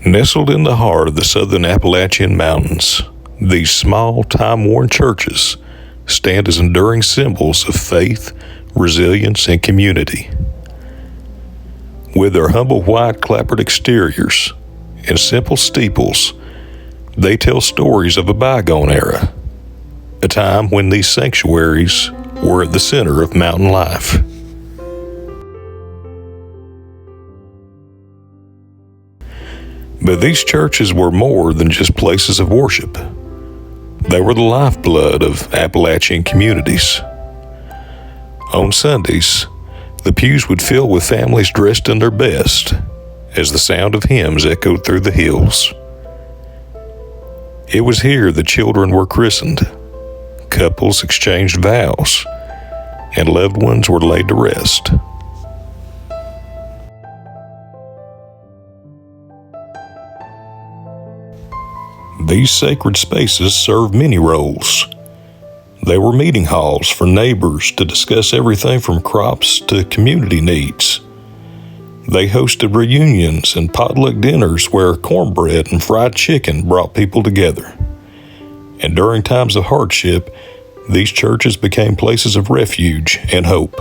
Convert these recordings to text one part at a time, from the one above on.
Nestled in the heart of the Southern Appalachian Mountains, these small, time-worn churches stand as enduring symbols of faith, resilience, and community. With their humble white clapboard exteriors and simple steeples, they tell stories of a bygone era, a time when these sanctuaries were at the center of mountain life. But these churches were more than just places of worship. They were the lifeblood of Appalachian communities. On Sundays, the pews would fill with families dressed in their best as the sound of hymns echoed through the hills. It was here the children were christened, couples exchanged vows, and loved ones were laid to rest. These sacred spaces served many roles. They were meeting halls for neighbors to discuss everything from crops to community needs. They hosted reunions and potluck dinners where cornbread and fried chicken brought people together. And during times of hardship, these churches became places of refuge and hope.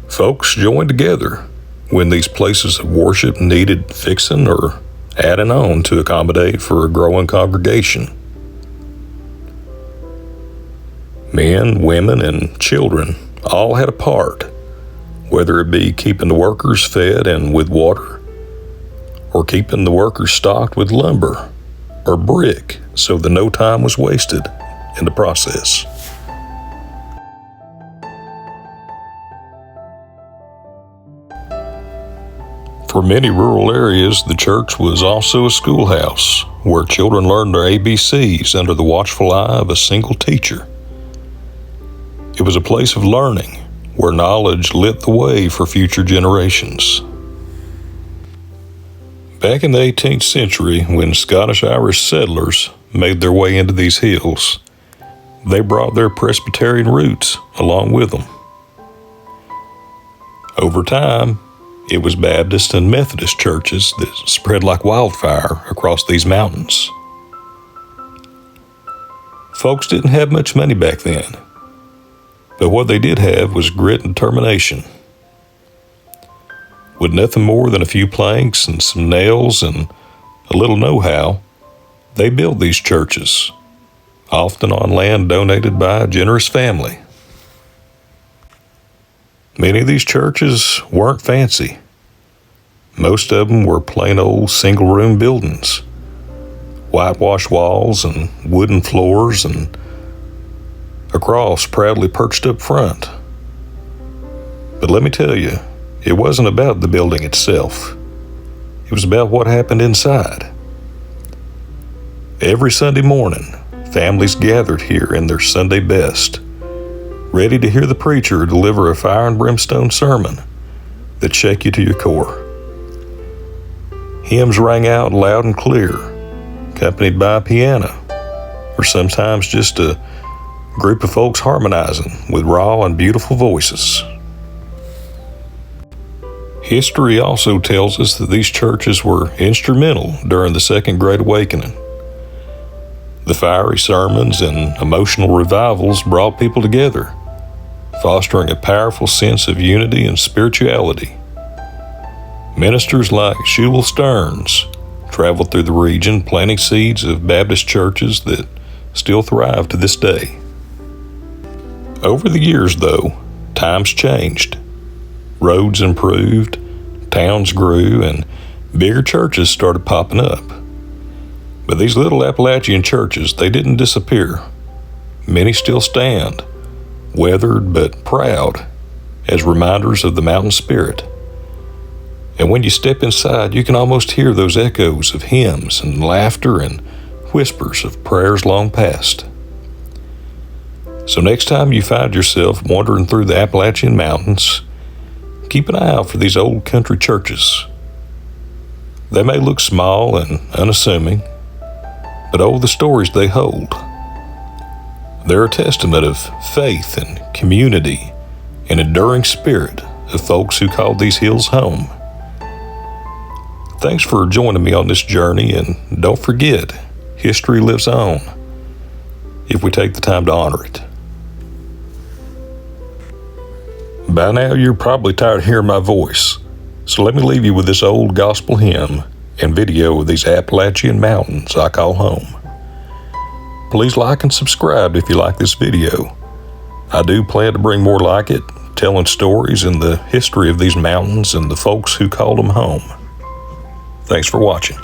Folks joined together when these places of worship needed fixing or adding on to accommodate for a growing congregation. Men, women, and children all had a part, whether it be keeping the workers fed and with water, or keeping the workers stocked with lumber or brick so that no time was wasted in the process. For many rural areas, the church was also a schoolhouse where children learned their ABCs under the watchful eye of a single teacher. It was a place of learning where knowledge lit the way for future generations. Back in the 18th century, when Scotch-Irish settlers made their way into these hills, they brought their Presbyterian roots along with them. Over time, it was Baptist and Methodist churches that spread like wildfire across these mountains. Folks didn't have much money back then, but what they did have was grit and determination. With nothing more than a few planks and some nails and a little know-how, they built these churches, often on land donated by a generous family. Many of these churches weren't fancy. Most of them were plain old single-room buildings, whitewashed walls and wooden floors, and a cross proudly perched up front. But let me tell you, it wasn't about the building itself. It was about what happened inside. Every Sunday morning, families gathered here in their Sunday best, ready to hear the preacher deliver a fire and brimstone sermon that shake you to your core. Hymns rang out loud and clear, accompanied by a piano, or sometimes just a group of folks harmonizing with raw and beautiful voices. History also tells us that these churches were instrumental during the Second Great Awakening. The fiery sermons and emotional revivals brought people together, fostering a powerful sense of unity and spirituality. Ministers like Shubal Stearns traveled through the region, planting seeds of Baptist churches that still thrive to this day. Over the years, though, times changed. Roads improved, towns grew, and bigger churches started popping up. But these little Appalachian churches, they didn't disappear. Many still stand, weathered but proud, as reminders of the mountain spirit. And when you step inside, you can almost hear those echoes of hymns and laughter and whispers of prayers long past. So next time you find yourself wandering through the Appalachian Mountains, keep an eye out for these old country churches. They may look small and unassuming, but oh, the stories they hold. They're a testament of faith and community and enduring spirit of folks who called these hills home. Thanks for joining me on this journey, and don't forget, history lives on if we take the time to honor it. By now, you're probably tired of hearing my voice, so let me leave you with this old gospel hymn and video of these Appalachian mountains I call home. Please like and subscribe if you like this video. I do plan to bring more like it, telling stories and the history of these mountains and the folks who called them home. Thanks for watching.